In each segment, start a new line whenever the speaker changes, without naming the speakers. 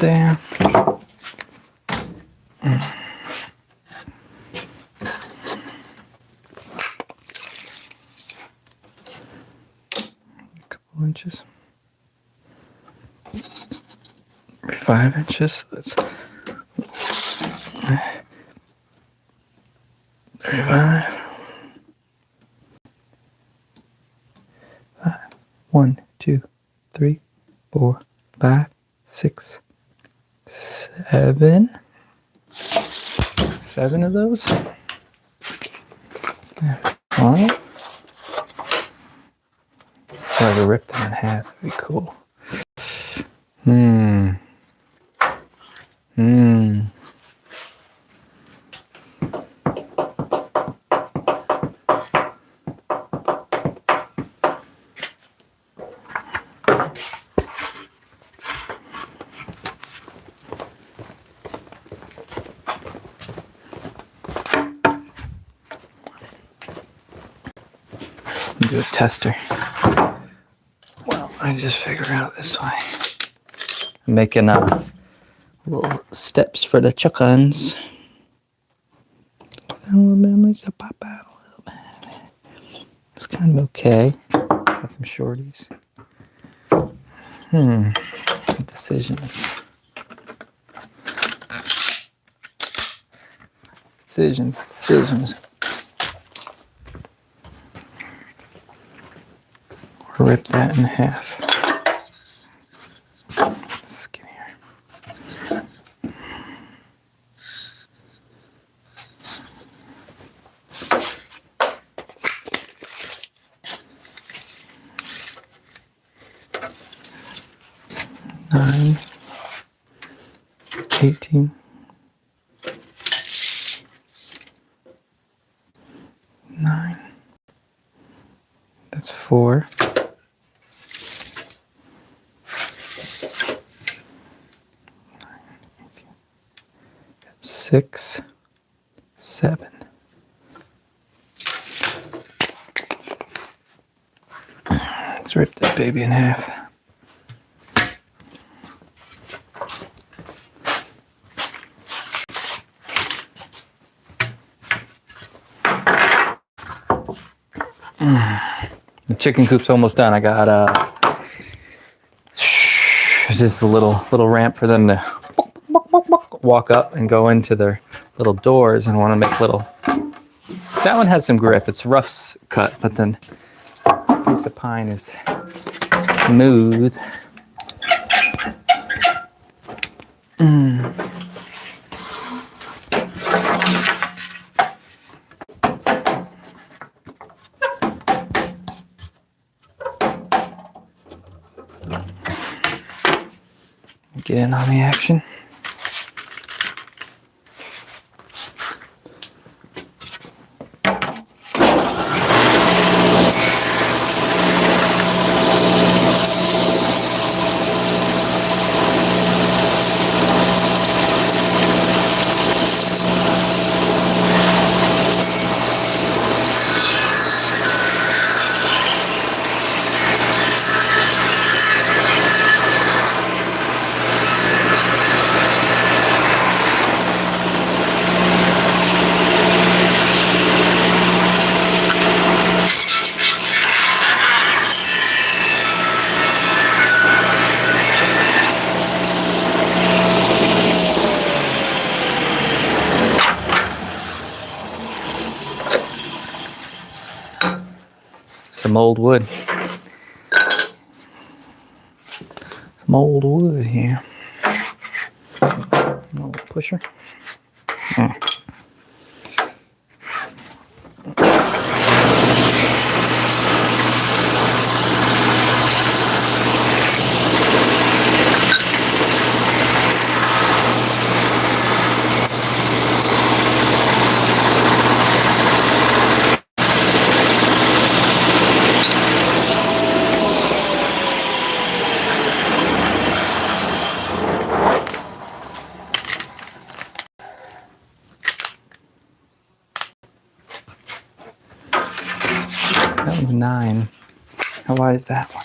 there. Inches, 5 inches. Let's 35. 1, 2, 3, 4, 5, 6, 7. 7 of those. 5. If I ever ripped them in half, that'd be cool. Do a tester. Well, I just figure it out this way. I'm making little steps for the chickens. A little bit needs to pop out a little bit. It's kind of okay. Got some shorties. Decisions. Rip that in half. Skinnier. Nine. 18. 9. That's 4. 6, 7. Let's rip that baby in half. The chicken coop's almost done. I got just a little ramp for them to walk up and go into their little doors, and I want to make little. That one has some grip. It's rough cut, but then the piece of pine is smooth. Get in on the action. Some old wood. Some old wood here. A little pusher. That one's 9. How wide is that one?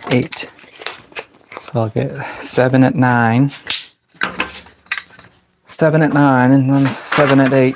8. So I'll get 7 at 9. 7 at 9 and then 7 at 8.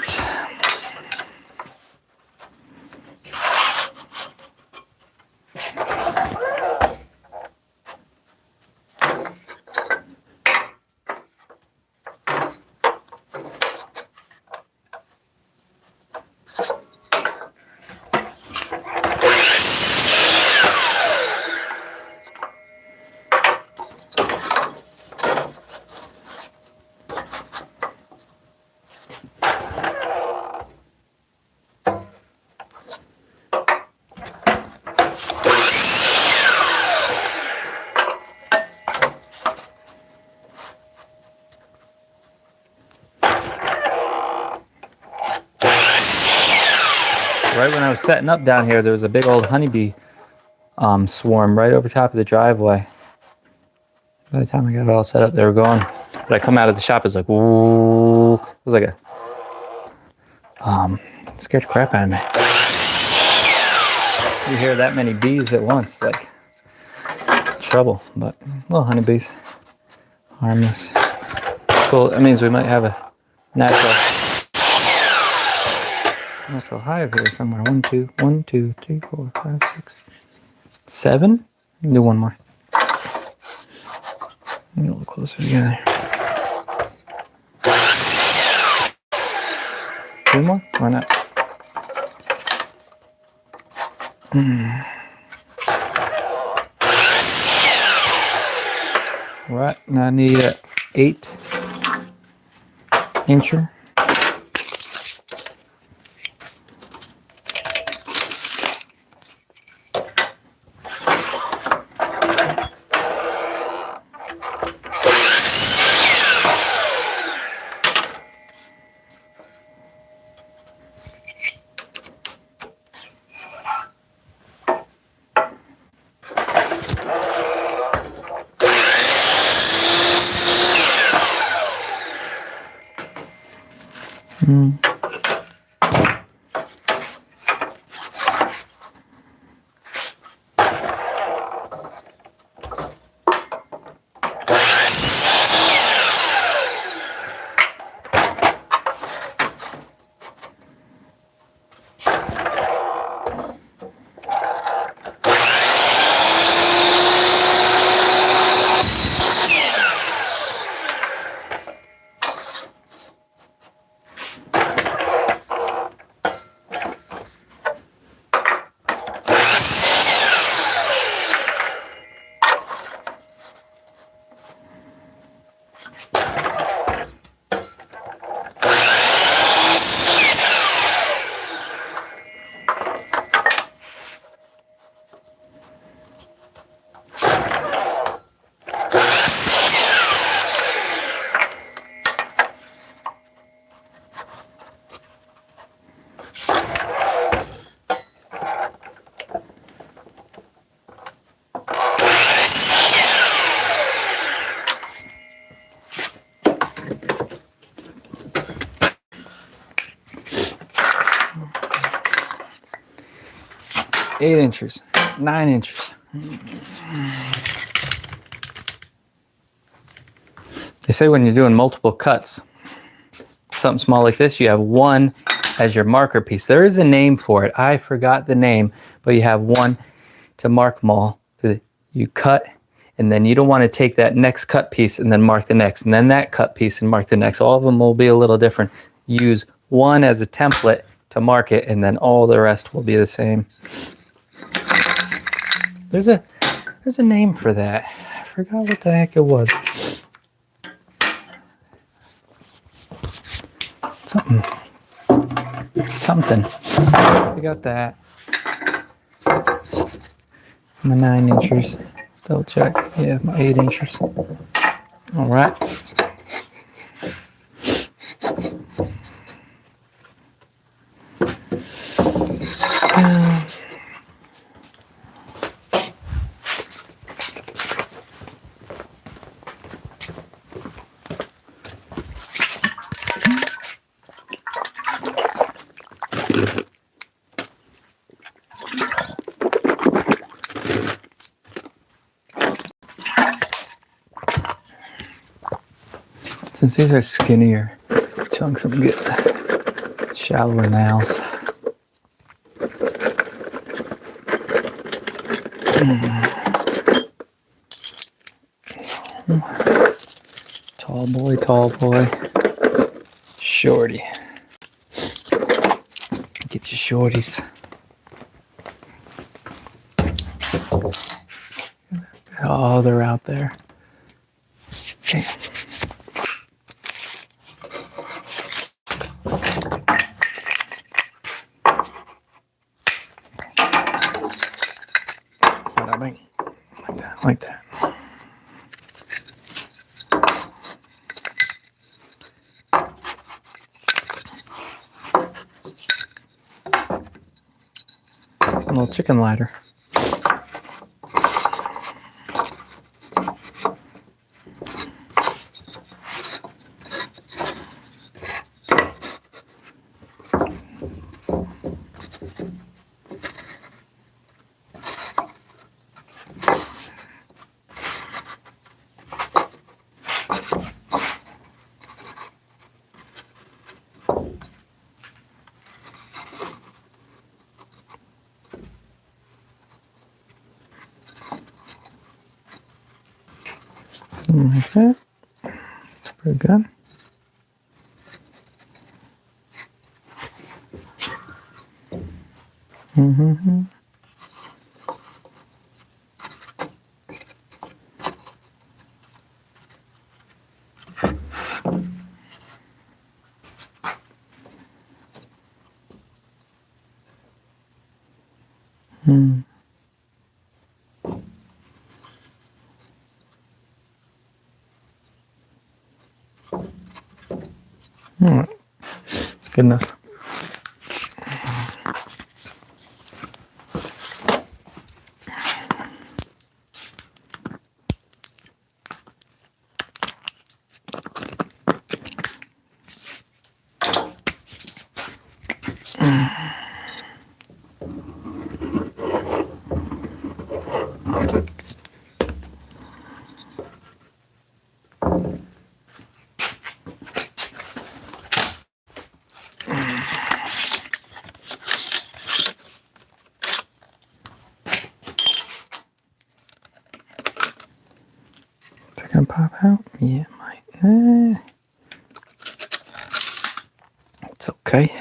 Right when I was setting up down here, there was a big old honeybee swarm right over top of the driveway. By the time I got it all set up, they were gone. But I come out of the shop, it's like, ooh. It was like a, it scared the crap out of me. You hear that many bees at once, like, trouble. But little honeybees, harmless. Cool, that means we might have a natural hive here somewhere. 1, 2, 1, 2, 3, 4, 5, 6, 7. Do one more. A little closer together. 2 more? Why not? Right, now I need an 8 incher. Eight inches, 9 inches. They say when you're doing multiple cuts, something small like this, you have one as your marker piece. There is a name for it. I forgot the name, but you have one to mark them all. You cut, and then you don't want to take that next cut piece and then mark the next, and then that cut piece and mark the next. All of them will be a little different. Use one as a template to mark it, and then all the rest will be the same. There's a name for that. I forgot what the heck it was. Something. I got that. My 9 inches. Double check. Yeah, my 8 inches. All right. Since these are skinnier chunks, I'm gonna get shallower nails. Tall boy. Shorty. Get your shorties. Oh, they're out there. Damn. Like that. A little chicken lighter. Like that. That's pretty good. Mm-hmm. Hmm. All right. Good enough. Is it gonna pop out? Yeah, it might. It's okay.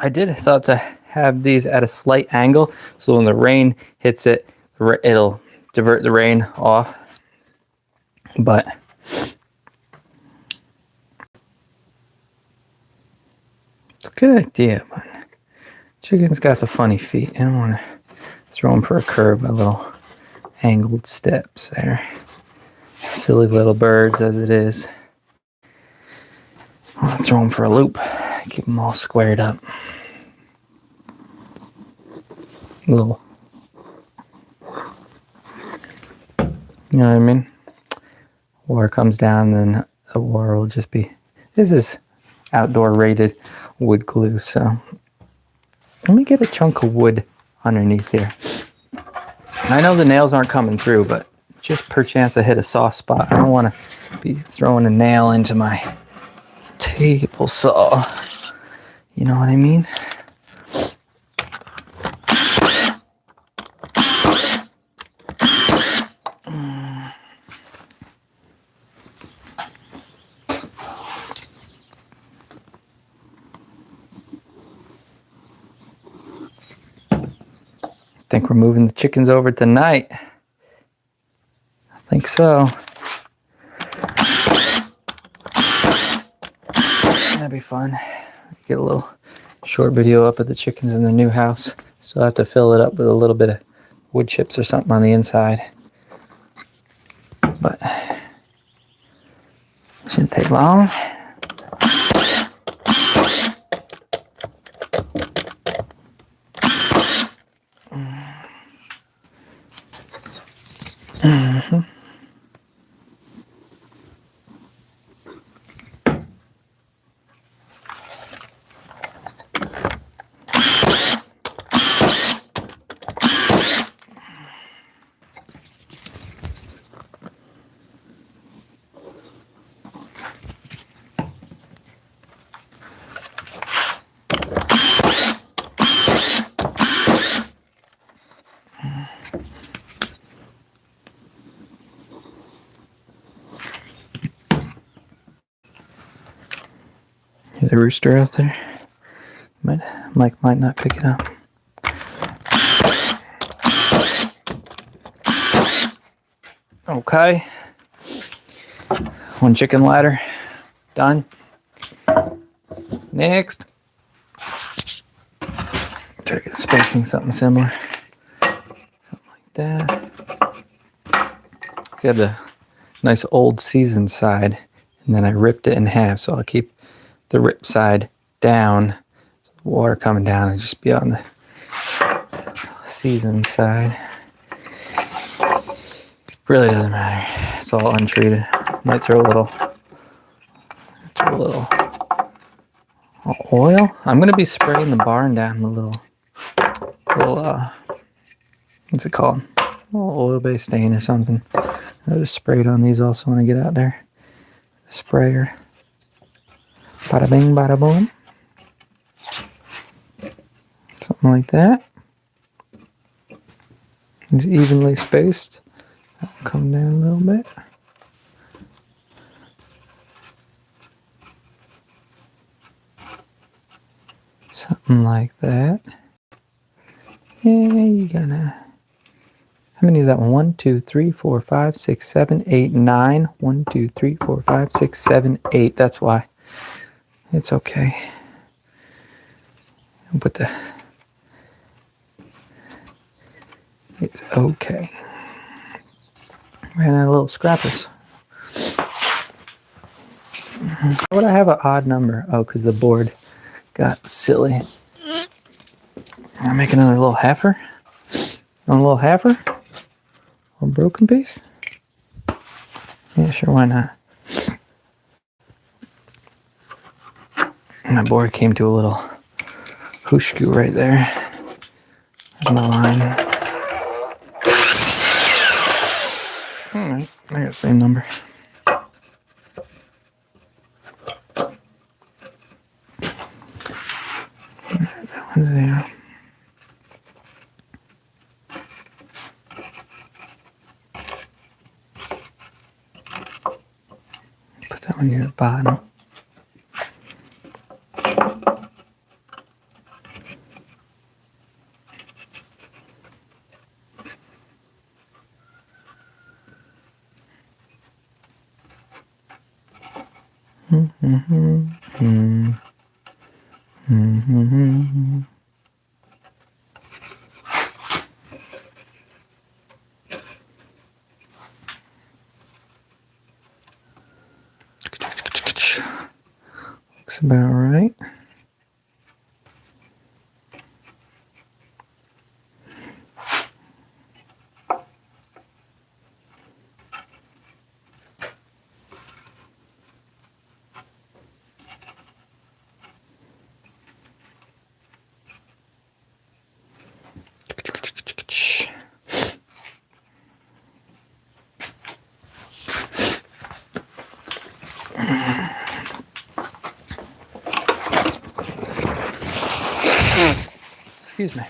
I did thought to have these at a slight angle, so when the rain hits it, it'll divert the rain off. But it's a good idea. But chicken's got the funny feet. I don't want to throw them for a curve by little angled steps there. Silly little birds as it is. I want to throw them for a loop. Keep them all squared up. Little, you know what I mean? Water comes down, then the water will just be. This is outdoor rated wood glue, so let me get a chunk of wood underneath here. I know the nails aren't coming through, but just perchance I hit a soft spot. I don't want to be throwing a nail into my table saw. You know what I mean? I think we're moving the chickens over tonight. I think so. That'd be fun. Get a little short video up of the chickens in the new house. So I have to fill it up with a little bit of wood chips or something on the inside. But it shouldn't take long. Mm-hmm. Hear the rooster out there? Mike might not pick it up. Okay. One chicken ladder. Done. Next. Try to get spacing something similar. Something like that. See, I had the nice old seasoned side, and then I ripped it in half, so I'll keep the ripped side down. So the water coming down and just be on the seasoned side. Really doesn't matter. It's all untreated. Might throw a little oil. I'm gonna be spraying the barn down with a little what's it called? A little oil-based stain or something. I'll just spray it on these also when I get out there. Sprayer. Bada bing, bada boom. Something like that. It's evenly spaced. That'll come down a little bit. Something like that. Yeah, you gotta. How many is that one? 1, 2, 3, 4, 5, 6, 7, 8, 9. 1, 2, 3, 4, 5, 6, 7, 8. That's why. It's okay. I'll put the. It's okay. Ran out of little scrappers. Why would I have an odd number? Oh, because the board got silly. I'll make another little heifer. A little heifer? A broken piece? Yeah, sure, why not? My board came to a little hooshku right there. On the line. Alright, I got the same number. That one's there. Put that one near the bottom. Looks about right. Excuse me.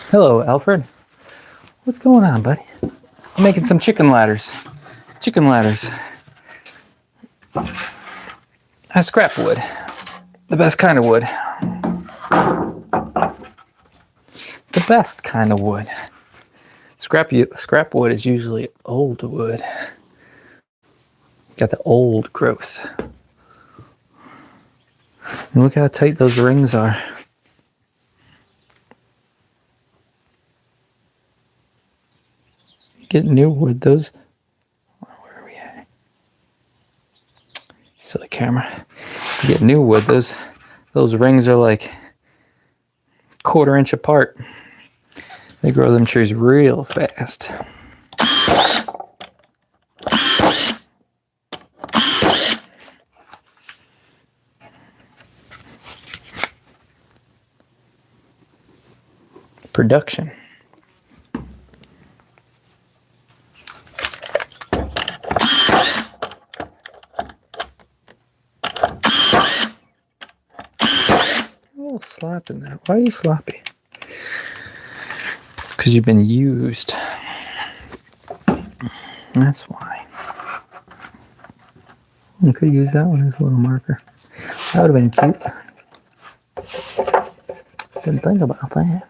Hello, Alfred. What's going on, buddy? I'm making some chicken ladders. Chicken ladders. I scrap wood. The best kind of wood. The best kind of wood. Scrap wood is usually old wood. Got the old growth. And look how tight those rings are. You get new wood, those. Where are we at? Silly camera. You get new wood, those rings are like 1/4 inch apart. They grow them trees real fast. Production. A little slop in there. Why are you sloppy? Because you've been used. That's why. You could use that one as a little marker. That would have been cute. Didn't think about that.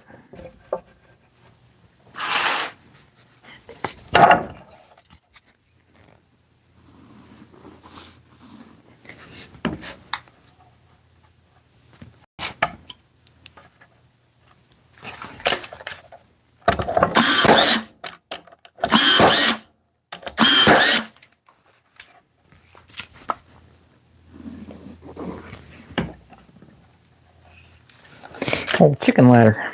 Oh, chicken ladder.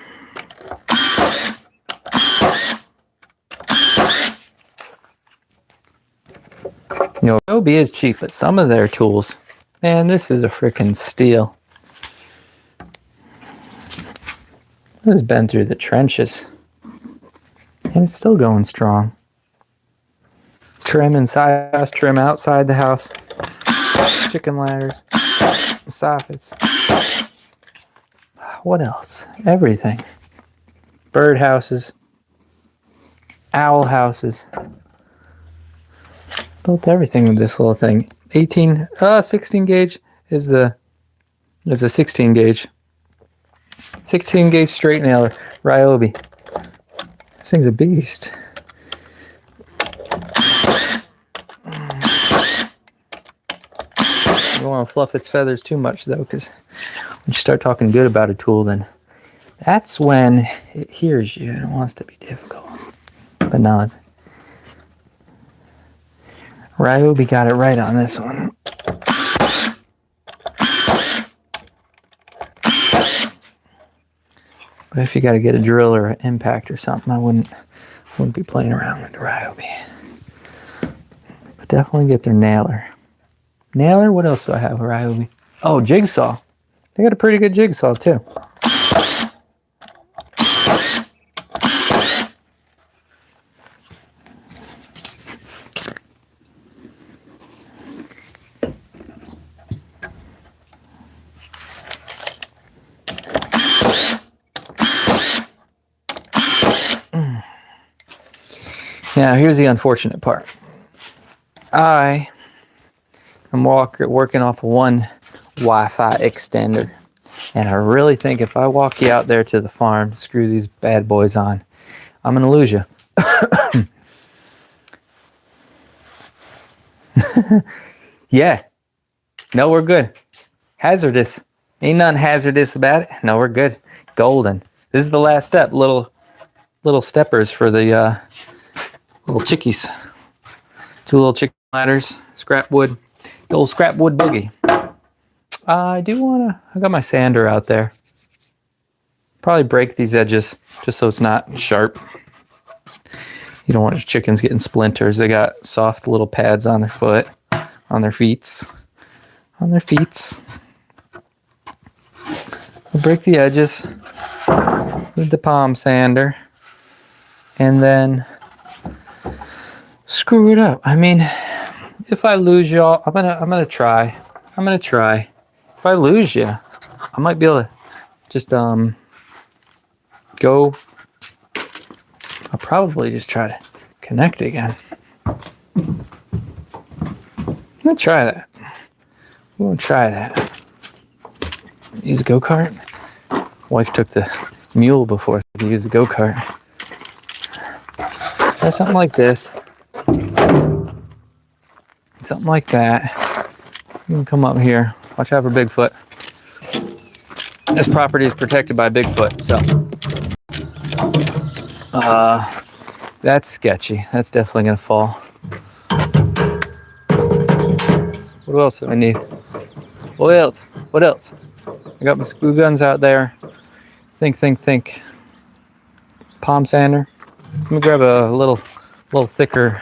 You know, Adobe is cheap, but some of their tools, man, this is a freaking steal. This has been through the trenches, and it's still going strong. Trim inside the house, trim outside the house, chicken ladders, soffits. What else? Everything. Bird houses, owl houses. Built everything with this little thing. 16 gauge is a 16 gauge. 16 gauge straight nailer, Ryobi. This thing's a beast. You don't want to fluff its feathers too much though, because when you start talking good about a tool, then that's when it hears you and it wants to be difficult. But no, it's Ryobi got it right on this one. But if you got to get a drill or an impact or something, I wouldn't be playing around with the Ryobi. But definitely get their nailer. Nailer? What else do I have with Ryobi? Oh, jigsaw. They got a pretty good jigsaw too. Now, here's the unfortunate part. I am working off of one Wi-Fi extender, and I really think if I walk you out there to the farm, screw these bad boys on, I'm going to lose you. Yeah. No, we're good. Hazardous. Ain't nothing hazardous about it. No, we're good. Golden. This is the last step. Little steppers for the little chickies. 2 little chicken ladders. Scrap wood. The old scrap wood boogie. I got my sander out there. Probably break these edges just so it's not sharp. You don't want your chickens getting splinters. They got soft little pads on their foot, on their feet. I'll break the edges with the palm sander and then screw it up. I mean, if I lose y'all, I'm gonna try. If I lose you, I might be able to just go. I'll probably just try to connect again. Let's try that. We'll try that. Use a go-kart. Wife took the mule before, so we use the go-kart. Try something like this. Something like that. You can come up here. Watch out for Bigfoot. This property is protected by Bigfoot, so that's sketchy. That's definitely gonna fall. What else do I need? What else? What else? I got my screw guns out there. Think. Palm sander. Let me grab a little thicker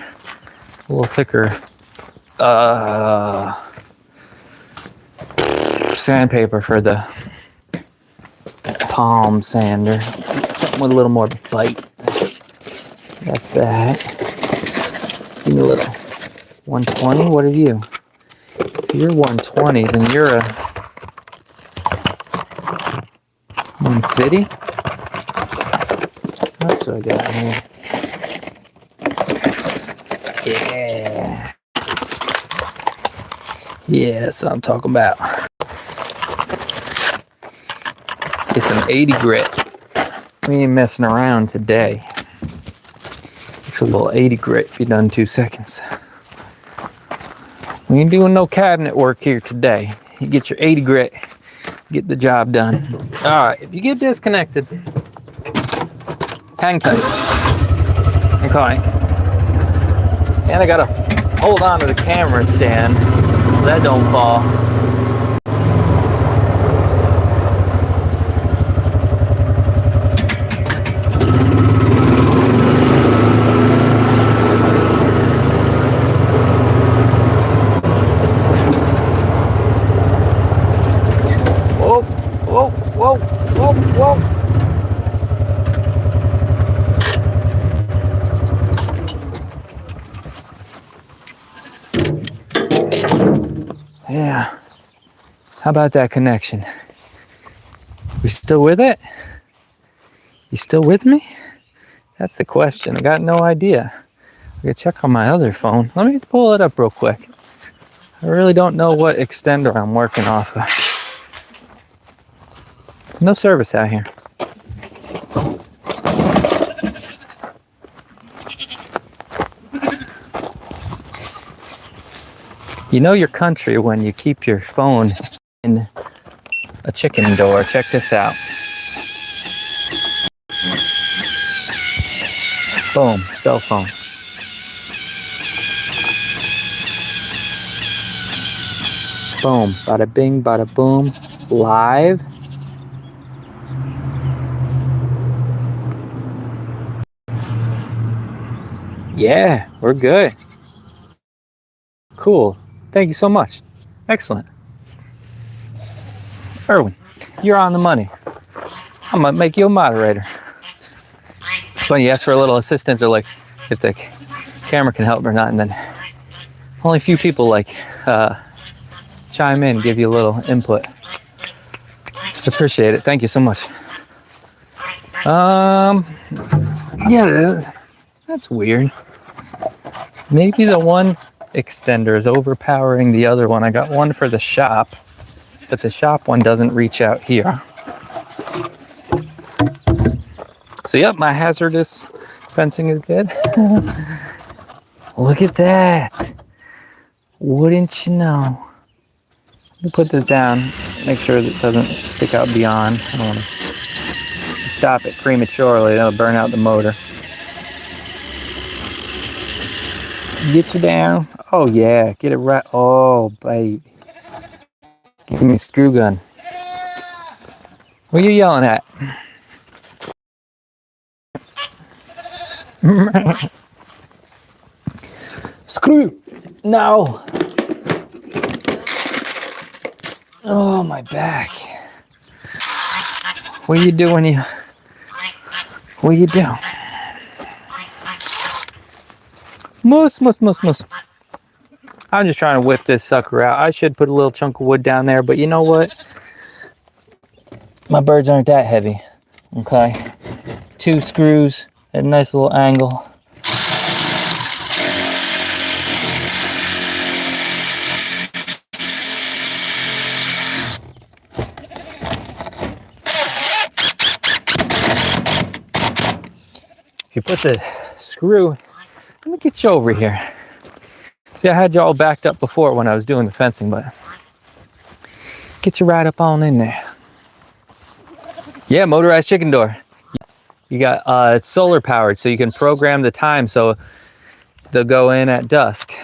sandpaper for the palm sander. Something with a little more bite. That's that. Give me a little 120. What are you? If you're 120, then you're a 150. That's what I got here. Yeah. Yeah, that's what I'm talking about. Get some 80 grit. We ain't messing around today. It's a little 80 grit be done in 2 seconds. We ain't doing no cabinet work here today. You get your 80 grit, get the job done. Alright, if you get disconnected, hang tight. Okay. And I gotta hold on to the camera stand so that don't fall. Whoa. Yeah. How about that connection? We still with it? You still with me? That's the question. I got no idea. I gotta check on my other phone. Let me pull it up real quick. I really don't know what extender I'm working off of. No service out here. You know your country when you keep your phone in a chicken door. Check this out. Boom, cell phone. Boom, bada bing, bada boom. Live. Yeah, we're good. Cool. Thank you so much. Excellent. Erwin, you're on the money. I'm gonna make you a moderator. When you ask for a little assistance or like if the camera can help or not, and then only a few people like chime in, give you a little input. Appreciate it. Thank you so much. Yeah, that's weird. Maybe the one extender is overpowering the other one. I got one for the shop, but the shop one doesn't reach out here. So yep, my hazardous fencing is good. Look at that. Wouldn't you know? Let me put this down, make sure that it doesn't stick out beyond. I don't want to stop it prematurely, that'll burn out the motor. Get you down. Oh yeah, get it right. Oh baby. Give me a screw gun. What are you yelling at? Screw! No! Oh, my back. What do you do when you... What do you do? Moose. I'm just trying to whip this sucker out. I should put a little chunk of wood down there, but you know what? my birds aren't that heavy. Okay, 2 screws at a nice little angle. If you put the screw, let me get you over here. See, I had you all backed up before when I was doing the fencing, but get you right up on in there. Yeah, motorized chicken door. You got it's solar powered, so you can program the time so they'll go in at dusk.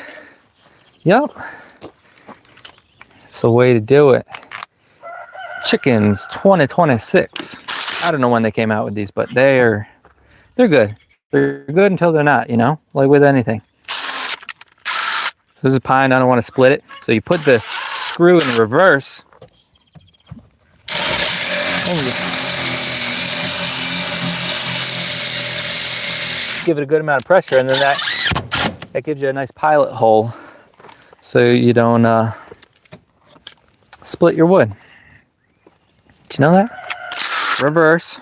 Yep, it's the way to do it. Chickens 2026. I don't know when they came out with these, but they're good. They're good until they're not, you know, like with anything. So this is pine, I don't want to split it. So you put the screw in reverse. And you give it a good amount of pressure, and then that gives you a nice pilot hole so you don't split your wood. Did you know that? Reverse.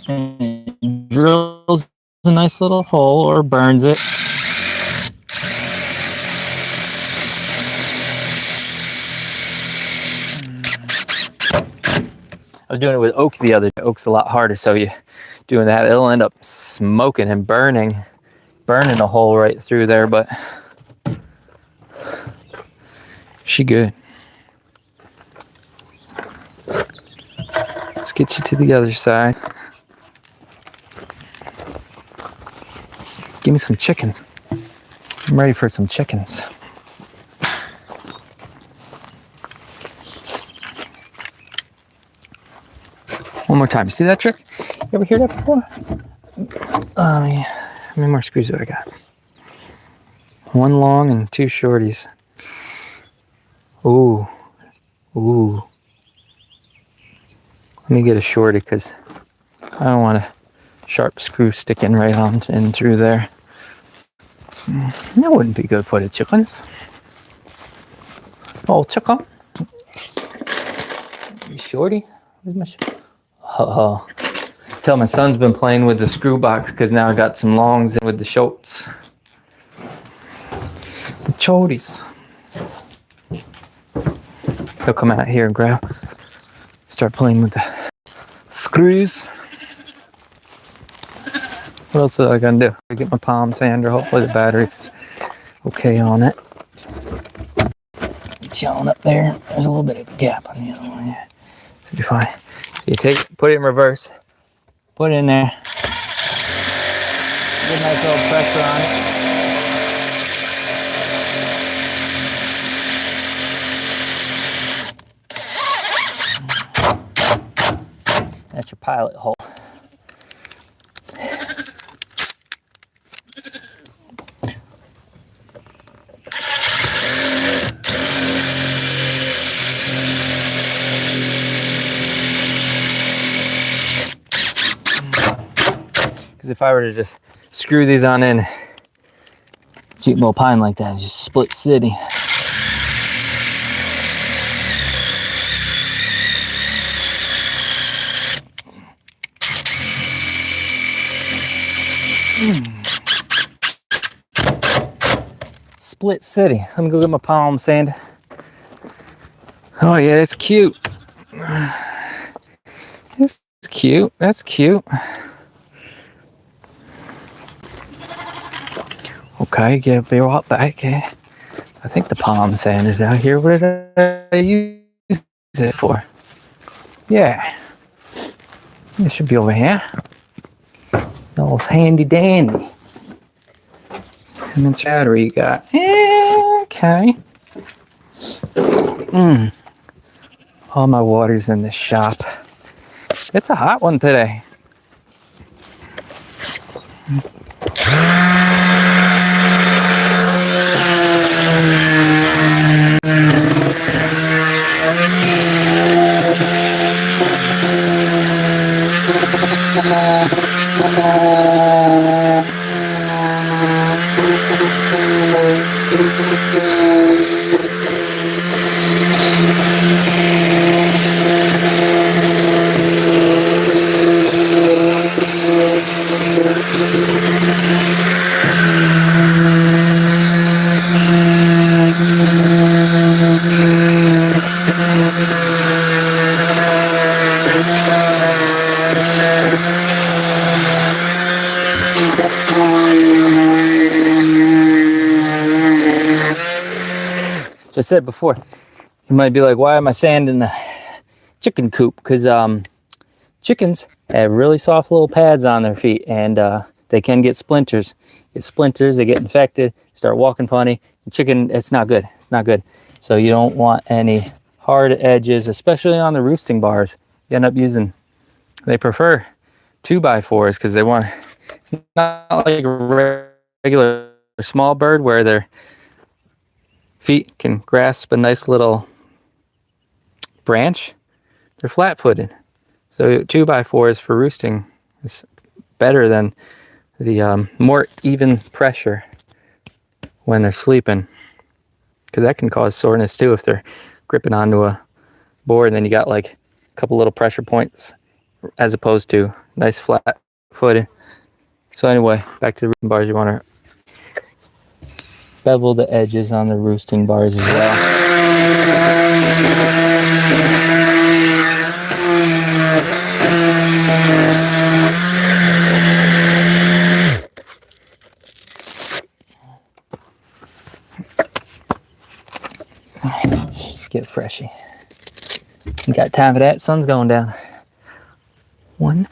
And drills a nice little hole or burns it. I was doing it with oak the other day. Oak's a lot harder, so you doing that, it'll end up smoking and burning a hole right through there, but she good. Let's get you to the other side. Give me some chickens. I'm ready for some chickens. One more time. See that trick? You ever hear that before? Yeah. How many more screws do I got? 1 long and 2 shorties. Ooh. Ooh. Let me get a shorty because I don't want a sharp screw sticking right on in through there. That wouldn't be good for the chickens. Oh, chicken. Shorty? Where's my shorty? Oh, tell my son's been playing with the screw box because now I got some longs with the shorts. The chodies. He'll come out here and grab. Start playing with the screws. What else are I gonna do? I get my palm sander. Hopefully the battery's okay on it. Get you on up there. There's a little bit of a gap on the other one. Yeah, should be fine. So you take it, put it in reverse, put it in there. Get a nice little pressure on it. That's your pilot hole. Because if I were to just screw these on in, cheap little pine like that, just split city. Split city. Let me go get my palm sand. Oh yeah, that's cute. That's cute. That's cute. Okay, give me right back. I think the palm sander's out here. What did I use it for? Yeah. It should be over here. Oh, it's handy dandy. How much battery you got? Okay. All my water's in the shop. It's a hot one today. Just said before, you might be like, why am I sanding the chicken coop? Because chickens have really soft little pads on their feet, and they can get splinters. They get infected, start walking funny. And chicken, it's not good. It's not good. So you don't want any hard edges, especially on the roosting bars. You end up using, they prefer 2x4s because they want, it's not like a regular small bird where their feet can grasp a nice little branch. They're flat-footed. So 2x4s for roosting is better than the more even pressure when they're sleeping, because that can cause soreness too if they're gripping onto a board and then you got like a couple little pressure points as opposed to nice flat-footed. So anyway, back to the roosting bars. You want to bevel the edges on the roosting bars as well. Get freshy. You got time for that? Sun's going down. 1,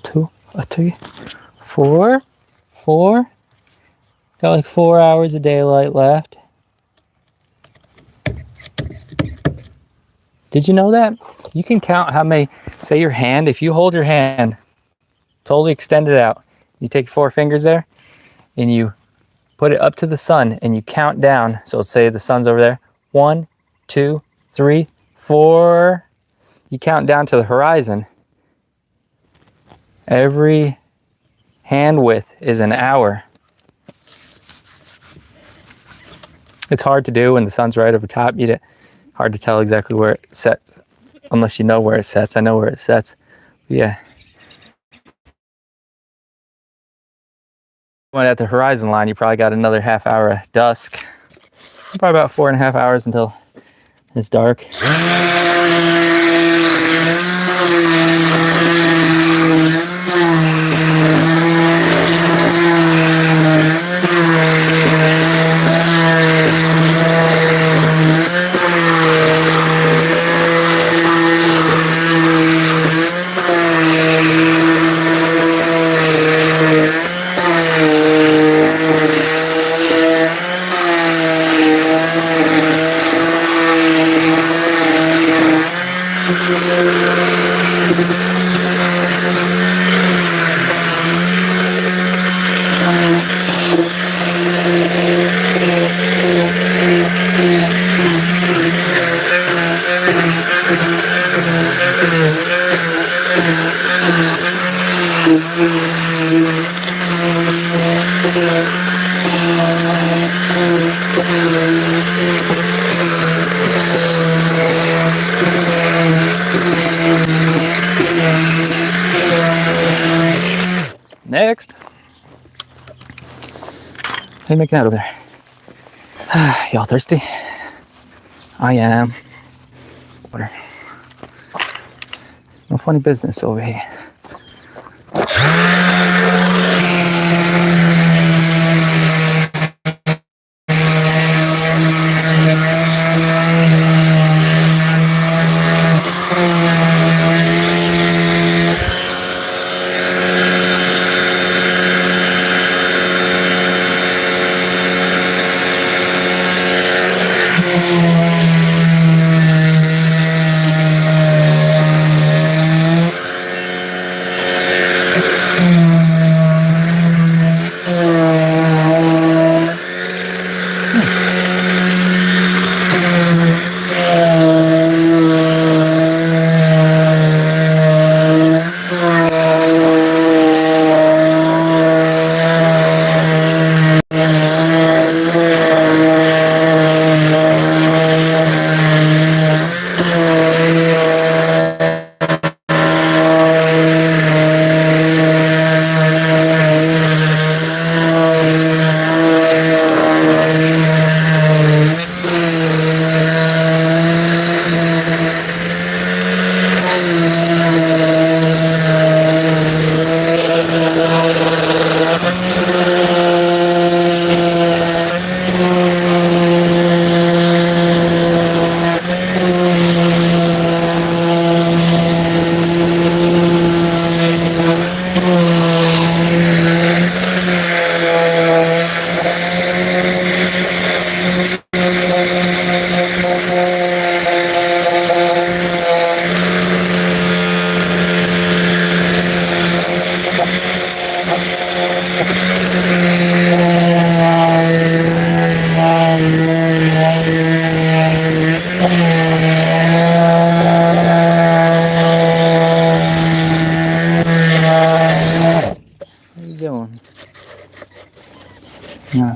2, 3, 4. Got like 4 hours of daylight left. Did you know that? You can count how many, say your hand, if you hold your hand, totally extend it out, you take 4 fingers there, and you put it up to the sun, and you count down, so let's say the sun's over there, 1, 2, 3, 4, you count down to the horizon. Every hand width is an hour. It's hard to do when the sun's right over top. Hard to tell exactly where it sets, unless you know where it sets. I know where it sets. But yeah. When at the horizon line, you probably got another half hour of dusk. Probably about 4.5 hours until it's dark. Next. How you making out over there? Y'all thirsty? I am. Water. No funny business over here.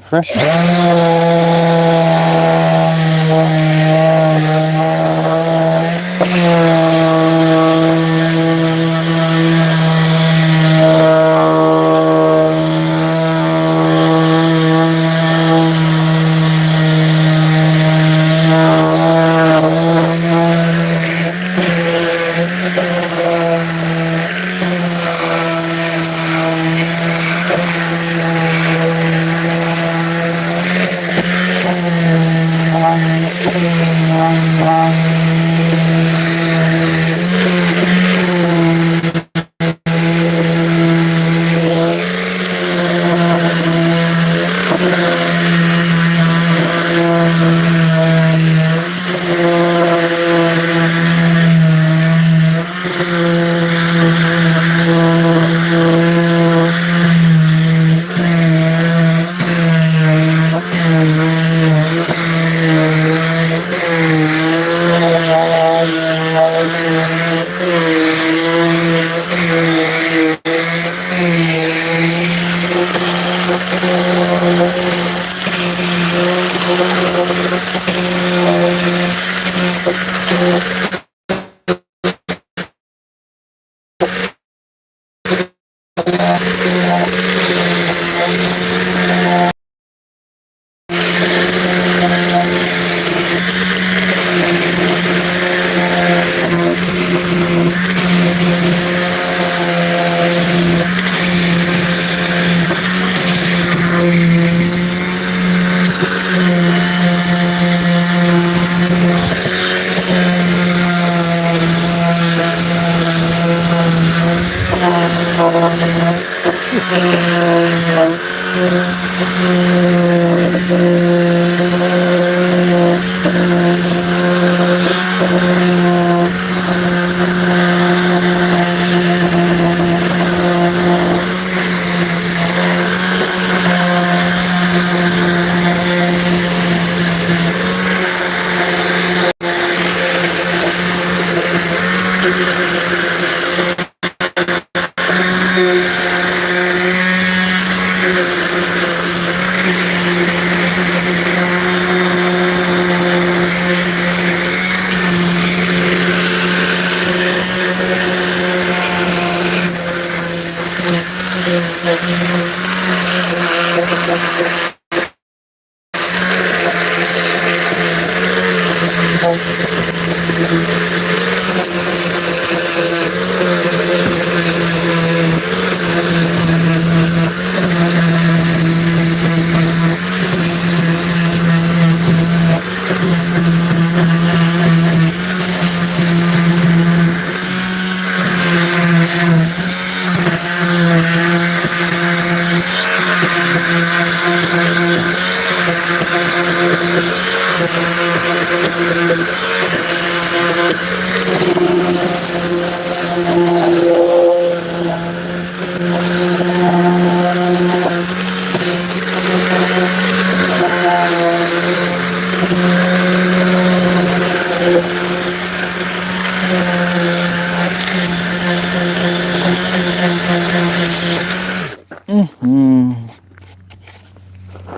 pressure.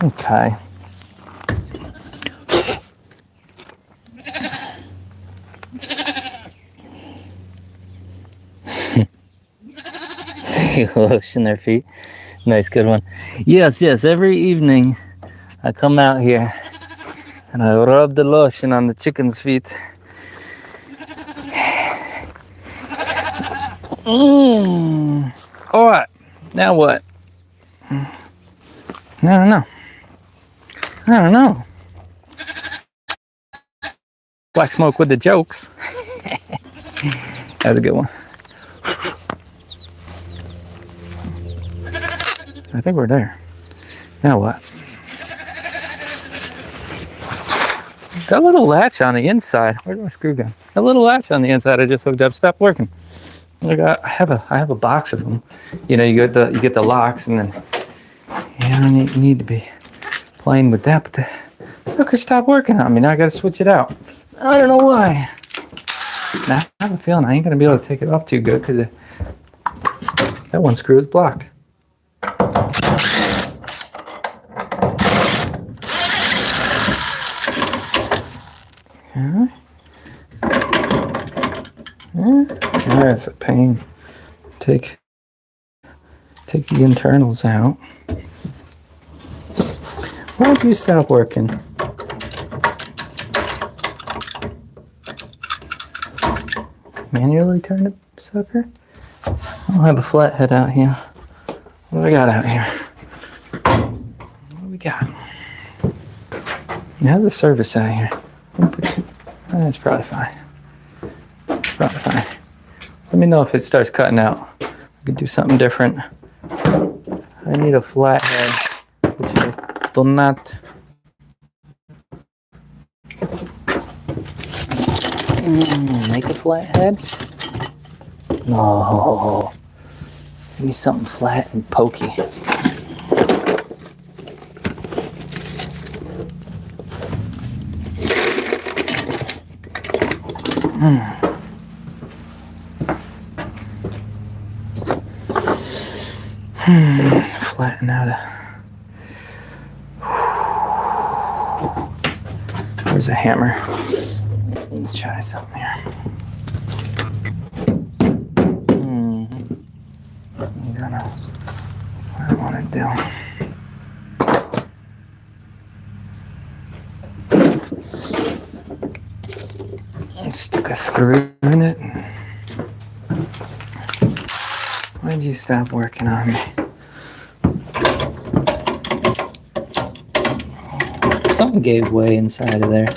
Okay. Lotion their feet. Nice, good one. Yes, every evening I come out here and I rub the lotion on the chicken's feet. All right, now what? I don't know. Black smoke with the jokes. That was a good one. I think we're there. Now what? That little latch on the inside. Where's my screw gun? That little latch on the inside I just hooked up stopped working. I have a box of them. You know, you get the locks, and then you don't need to be playing with that. But the sucker stopped working on me. Now I got to switch it out. I don't know why. Now I have a feeling I ain't gonna be able to take it off too good because that one screw is blocked. That's a pain. Take the internals out. Why did you stop working? Manually turn it, sucker? I'll have a flathead out here. What do we got out here? What do we got? How's the service out here? That's probably fine. Probably fine. Let me know if it starts cutting out. I could do something different. I need a flathead, which I do not. Make a flathead? No. Give me something flat and pokey. Flatten out Where's a hammer? Let's try something here. I'm gonna. What I want to do. Stick a screw in it. Why did you stop working on me? Something gave way inside of there.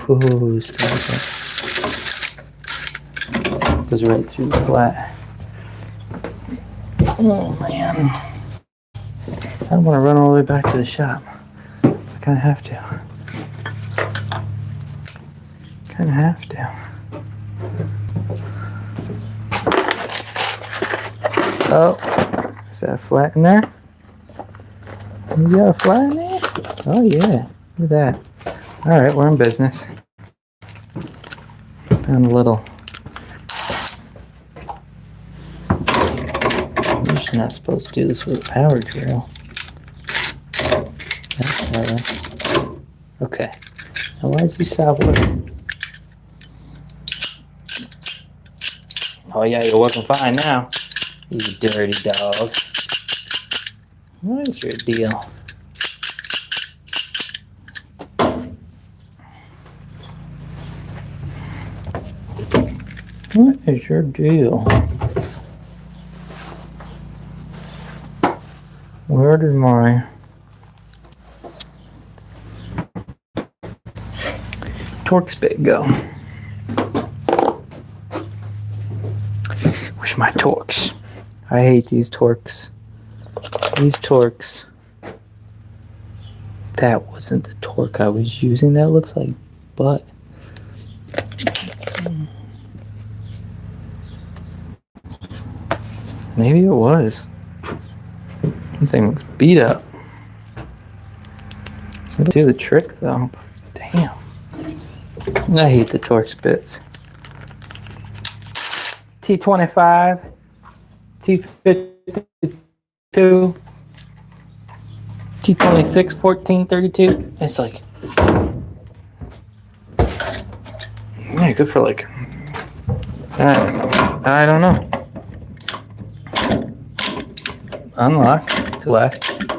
Ooh, stop it. Goes right through the flat. Oh man. I don't want to run all the way back to the shop. I kind of have to. Oh, is that a flat in there? You got a flat in there? Oh yeah, look at that. All right, we're in business. Found a little. You're not supposed to do this with a power drill. That's better. Okay. Now why'd you stop working? Oh yeah, you're working fine now. You dirty dog. What is your deal? What is your deal? Where did my Torx bit go? Where's my Torx? I hate these Torx. These Torx. That wasn't the torque I was using. That looks like butt. Maybe it was. Something looks beat up. It'll do the trick though. Damn. I hate the Torx bits. T25, T52, T26, 1432. It's like, yeah, good for like, I don't know. Unlock to left.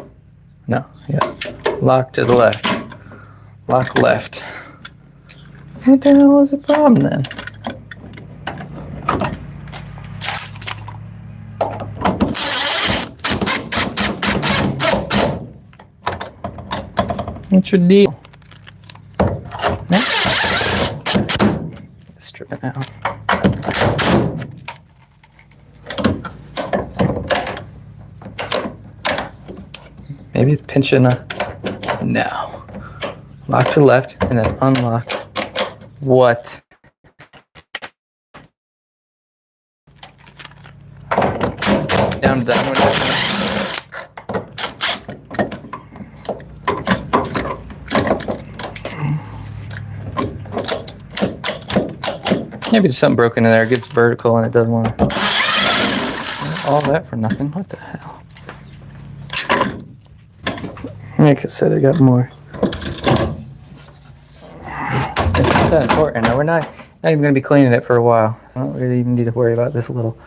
No, yeah. Lock to the left. Lock left. What the hell was the problem then? What's your deal? Strip it out. Maybe it's pinching a... No. Lock to the left and then unlock. What? Down. Maybe there's something broken in there. It gets vertical and it doesn't want to. All that for nothing. What the hell? Like I said, I got more. It's not that important. Now, we're not even going to be cleaning it for a while. I don't really even need to worry about this little.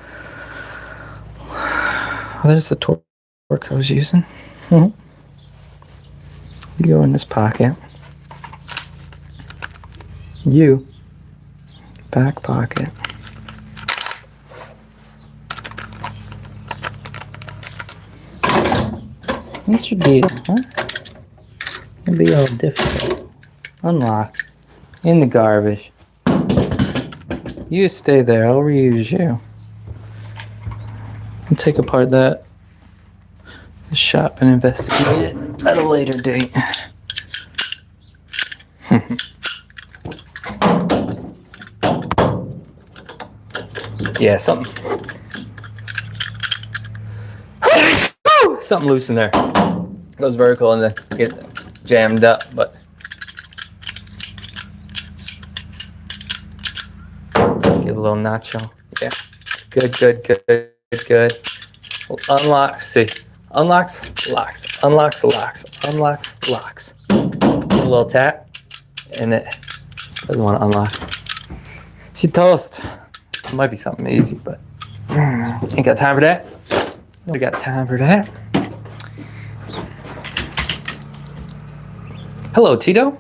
Oh, there's the torque I was using. You go in this pocket. You. Back pocket. What's your deal, huh? It'll be all difficult. Unlock. In the garbage. You stay there, I'll reuse you. I'll take apart the shop and investigate it at a later date. Yeah, something loose in there. Goes vertical and then get jammed up, but get a little nacho. Yeah, good. Well, unlocks, see, unlocks, locks, unlocks, locks, unlocks, locks. A little tap, and it doesn't want to unlock. See, toast. It might be something easy, but ain't got time for that. We got time for that. Hello, Tito.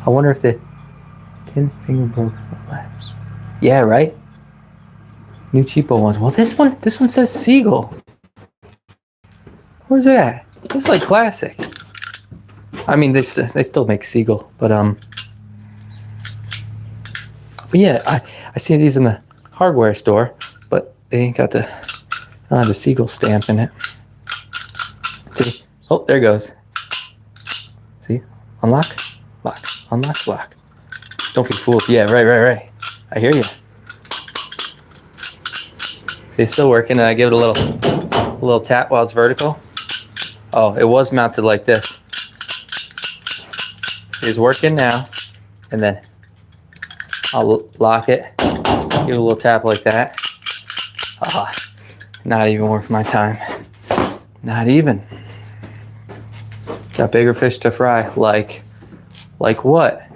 I wonder if the 10 finger broke. Yeah, right? New cheapo ones. Well, this one says Seagull. Where's it at? It's like classic. I mean, they still make Seagull, but yeah, I see these in the hardware store, but they ain't got the Seagull stamp in it. See? Oh, there it goes. See? Unlock, lock, unlock, lock. Don't be fooled. Yeah, right. I hear you. See, it's still working, and I give it a little tap while it's vertical. Oh, it was mounted like this. See, it's working now, and then I'll lock it, give it a little tap like that. Ah, not even worth my time. Not even. Got bigger fish to fry. Like what?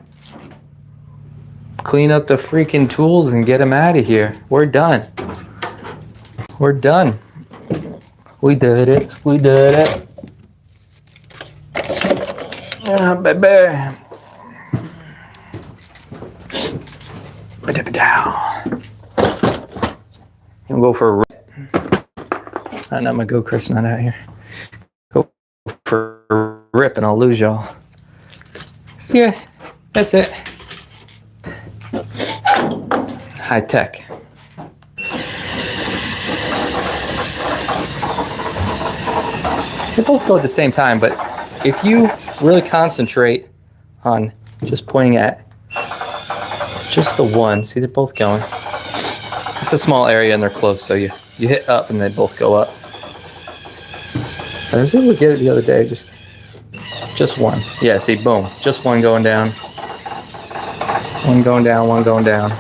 Clean up the freaking tools and get them out of here. We're done. We did it. Baby. You'll go for a rip. Not my go-kart's not out here. Go for a rip and I'll lose y'all. Yeah, that's it. High tech. They both go at the same time, but if you really concentrate on just pointing at just the one, see, they're both going. It's a small area and they're close, so you hit up and they both go up. I was able to get it the other day, just one. Yeah, see, boom, just one going down. One going down, one going down.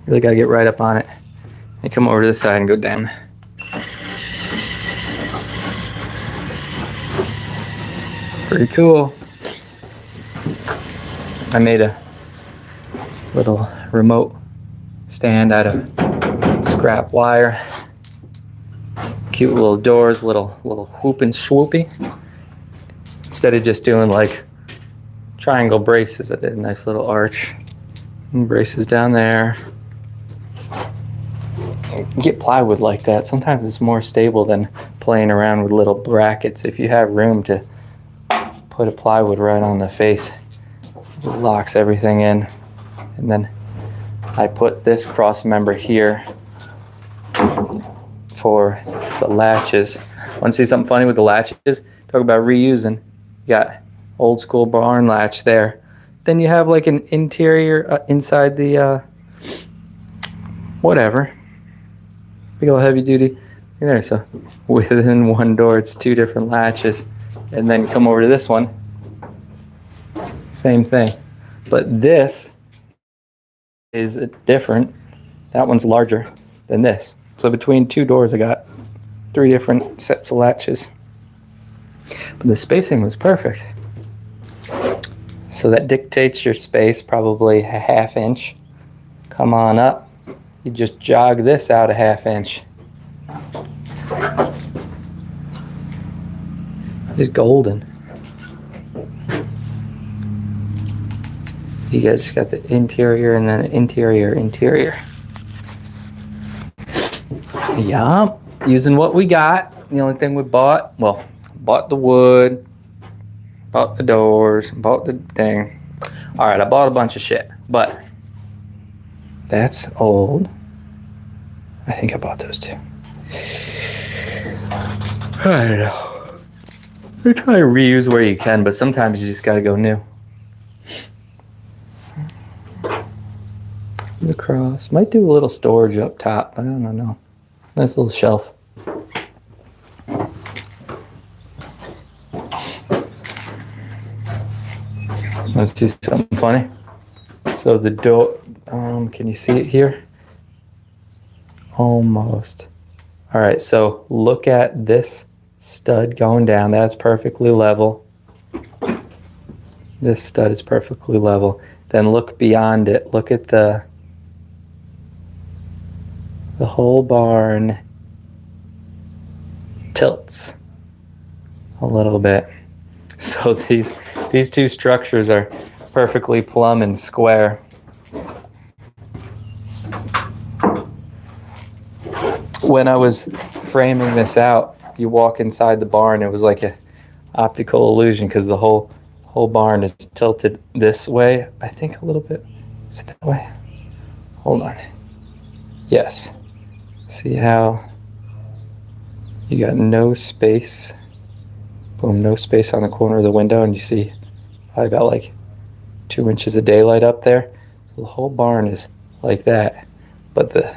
Really gotta get right up on it. And come over to this side and go down. Pretty cool. I made a little remote stand out of scrap wire. Cute little doors, little whoop and swoopy. Instead of just doing like triangle braces, I did a nice little arch. And braces down there. Get plywood like that. Sometimes it's more stable than playing around with little brackets. If you have room to put a plywood right on the face, it locks everything in. And then I put this cross member here for the latches. Want to see something funny with the latches? Talk about reusing. You got old school barn latch there. Then you have like an interior inside the whatever. Big old heavy duty. There, so within one door, it's two different latches. And then come over to this one. Same thing. But this is different. That one's larger than this. So between two doors, I got 3 different sets of latches. But the spacing was perfect. So that dictates your space, probably a 1/2 inch. Come on up. You just jog this out a 1/2 inch. It's golden. You guys just got the interior and then interior. Yup. Using what we got. The only thing we bought, well, bought the wood, bought the doors, bought the thing. All right, I bought a bunch of shit, but that's old. I think I bought those too. I don't know. I try to reuse where you can, but sometimes you just gotta go new. Across. Might do a little storage up top, but I don't know. Nice little shelf. Let's do something funny. So the door, can you see it here? Almost. All right, so look at this stud going down. That's perfectly level. This stud is perfectly level. Then look beyond it. Look at the whole barn tilts a little bit. So these two structures are perfectly plumb and square. When I was framing this out, you walk inside the barn, it was like an optical illusion because the whole barn is tilted this way. I think a little bit. Is it that way? Hold on. Yes. See how you got no space. Boom, no space on the corner of the window, and you see I got like 2 inches of daylight up there. So the whole barn is like that, but the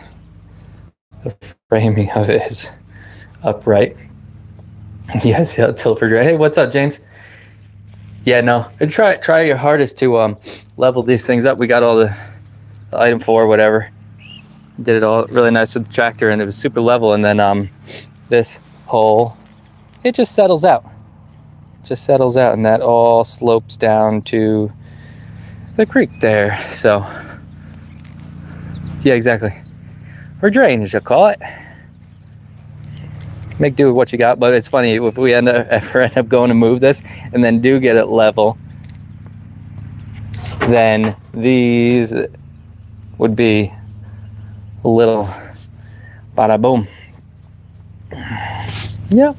framing of it is upright. Yes, yeah, Tilford. Hey, what's up, James? Yeah, no, try your hardest to level these things up. We got all the item 4, whatever. Did it all really nice with the tractor, and it was super level. And then this hole, it just settles out. And that all slopes down to the creek there. So, yeah, exactly. Or drainage, I'll call it. Make do with what you got, but it's funny if we ever end up going to move this and then do get it level, then these would be a little bada boom. Yep.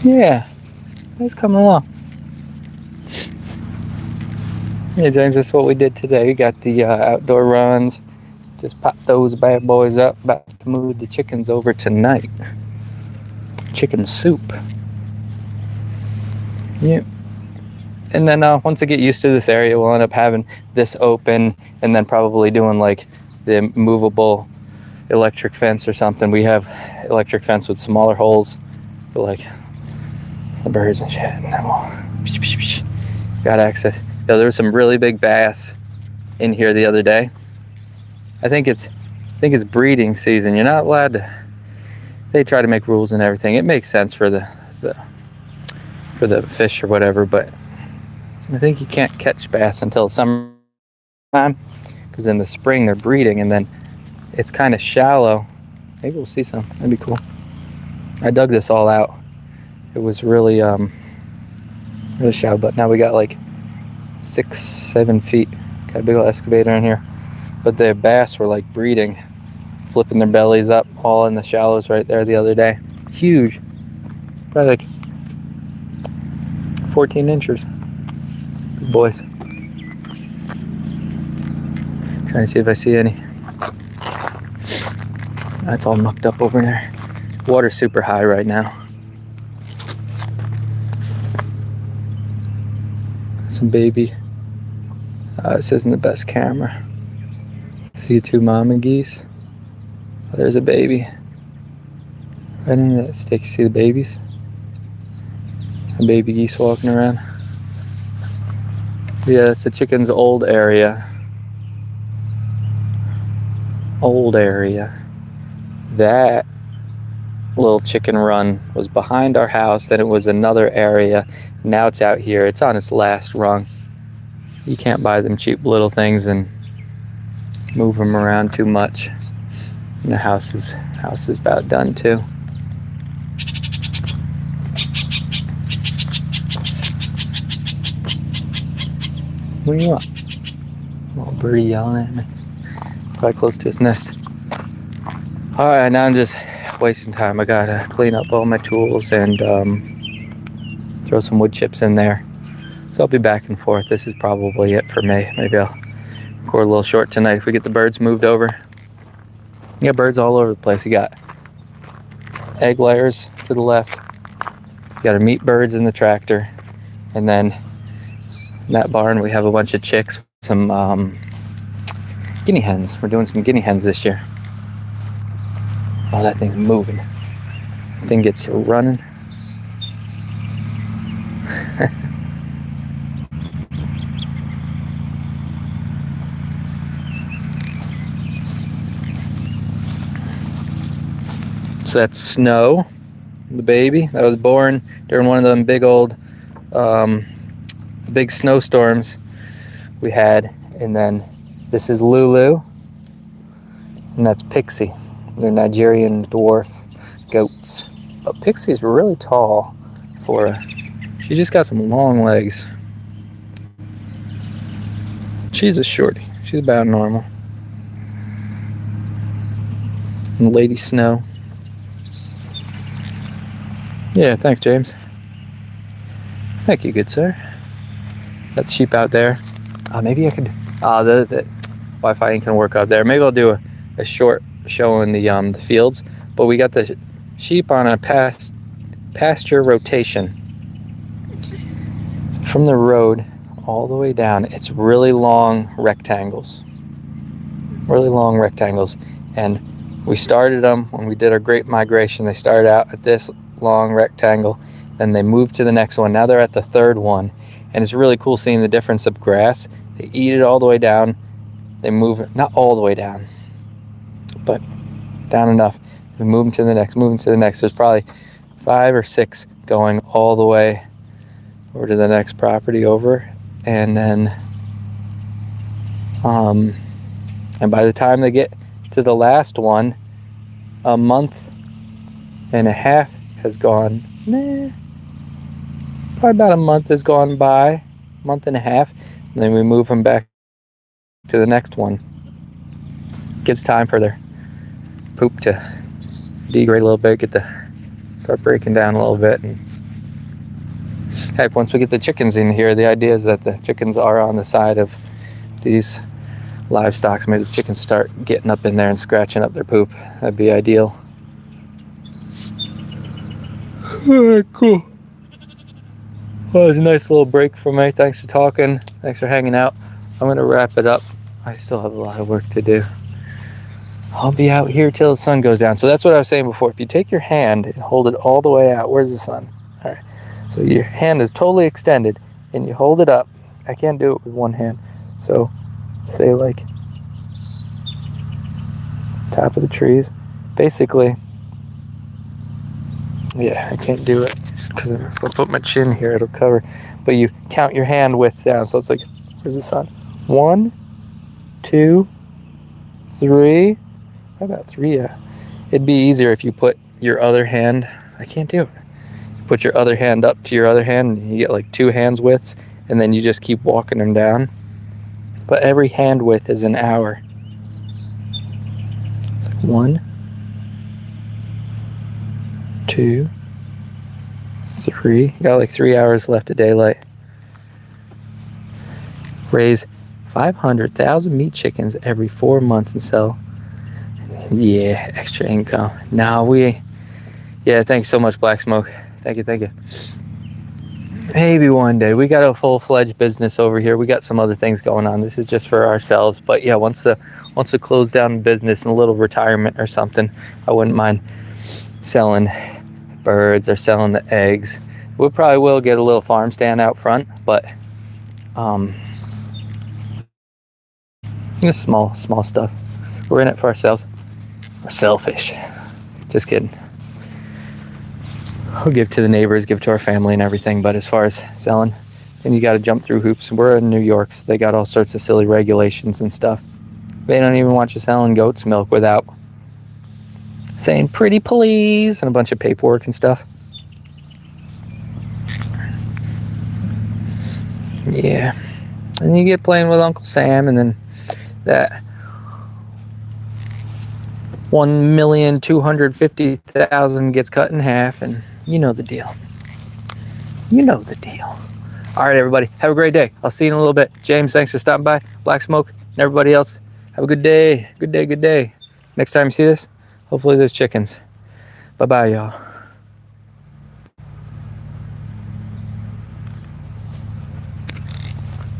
Yeah, it's coming along. Yeah, James, that's what we did today. We got the outdoor runs. Just pop those bad boys up. About to move the chickens over tonight. Chicken soup. Yep. And then once I get used to this area, we'll end up having this open and then probably doing like the movable electric fence or something. We have electric fence with smaller holes for like the birds and shit. And then we'll got access. There was some really big bass in here the other day. I think it's breeding season. You're not allowed to. They try to make rules and everything. It makes sense for the fish or whatever, but I think you can't catch bass until summertime because in the spring they're breeding, and then it's kind of shallow. Maybe we'll see some. That'd be cool. I dug this all out. It was really really shallow, but now we got like 6-7 feet. Got a big old excavator in here. But the bass were like breeding, flipping their bellies up all in the shallows right there the other day. Huge. Probably like 14 inches. Good boys. Trying to see if I see any. That's all mucked up over there. Water's super high right now. Some baby. This isn't the best camera. See 2 mama geese. Oh, there's a baby. Right in that stick. See the babies? Baby geese walking around. Yeah, it's the chicken's old area. Old area. That little chicken run was behind our house, then it was another area. Now it's out here. It's on its last rung. You can't buy them cheap little things and move them around too much. And the house is about done too. What do you want? Little birdie yelling at me. Probably close to his nest. Alright, now I'm just wasting time. I gotta clean up all my tools and throw some wood chips in there. So I'll be back and forth. This is probably it for me. Maybe I'll record a little short tonight if we get the birds moved over. You got birds all over the place. You got egg layers to the left. You got our meat birds in the tractor. And then in that barn we have a bunch of chicks, some guinea hens. We're doing some guinea hens this year. Oh, that thing's moving. That thing gets running. So that's Snow, the baby that was born during one of them big old big snowstorms we had. And then this is Lulu, and that's Pixie. They're Nigerian dwarf goats. But Pixie's really tall for her. She just got some long legs. She's a shorty. She's about normal. And Lady Snow. Yeah, thanks, James. Thank you, good sir. That sheep out there. Maybe I could. The Wi-Fi ain't gonna work out there. Maybe I'll do a short showing the fields. But we got the sheep on a pasture rotation. So from the road all the way down, it's really long rectangles. Really long rectangles. And we started them when we did our Great Migration. They started out at this long rectangle, then they moved to the next one. Now they're at the third one, and it's really cool seeing the difference of grass. They eat it all the way down. They move it, not all the way down, but down enough. We move them to the next, move them to the next. There's probably 5 or 6 going all the way over to the next property over, and then and by the time they get to the last one, a month and a half has gone. Probably about a month has gone by, month and a half, and then we move them back to the next one. Gives time for their poop to degrade a little bit, start breaking down a little bit. And heck, once we get the chickens in here, the idea is that the chickens are on the side of these livestock. So maybe the chickens start getting up in there and scratching up their poop. That'd be ideal. Alright, cool. Well, it was a nice little break for me. Thanks for talking. Thanks for hanging out. I'm going to wrap it up. I still have a lot of work to do. I'll be out here till the sun goes down. So that's what I was saying before. If you take your hand and hold it all the way out, where's the sun? All right. So your hand is totally extended and you hold it up. I can't do it with one hand. So say like top of the trees. Basically, yeah, I can't do it because if I put my chin here, it'll cover. But you count your hand width down. So it's like, where's the sun? 1, 2, 3. How about 3? It'd be easier if you put your other hand. I can't do it. Put your other hand up to your other hand, and you get like 2 hands widths, and then you just keep walking them down. But every hand width is an hour. It's like 1, 2, 3. You got like 3 hours left of daylight. Raise 500,000 meat chickens every 4 months and sell. Yeah, extra income. Yeah, thanks so much, Black Smoke. Thank you. Maybe one day. We got a full-fledged business over here. We got some other things going on. This is just for ourselves. But yeah, once we close down business and a little retirement or something, I wouldn't mind selling birds or selling the eggs. We probably will get a little farm stand out front, but just small stuff. We're in it for ourselves. We're selfish. Just kidding. We'll give to the neighbors, give to our family and everything, but as far as selling, then you got to jump through hoops. We're in New York, so they got all sorts of silly regulations and stuff. They don't even want you selling goat's milk without saying pretty please and a bunch of paperwork and stuff. Yeah. And you get playing with Uncle Sam, and then that 1,250,000 gets cut in half, and you know the deal. You know the deal. All right, everybody, have a great day. I'll see you in a little bit. James, thanks for stopping by. Black Smoke, and everybody else, have a good day. Good day, good day. Next time you see this, hopefully there's chickens. Bye-bye, y'all.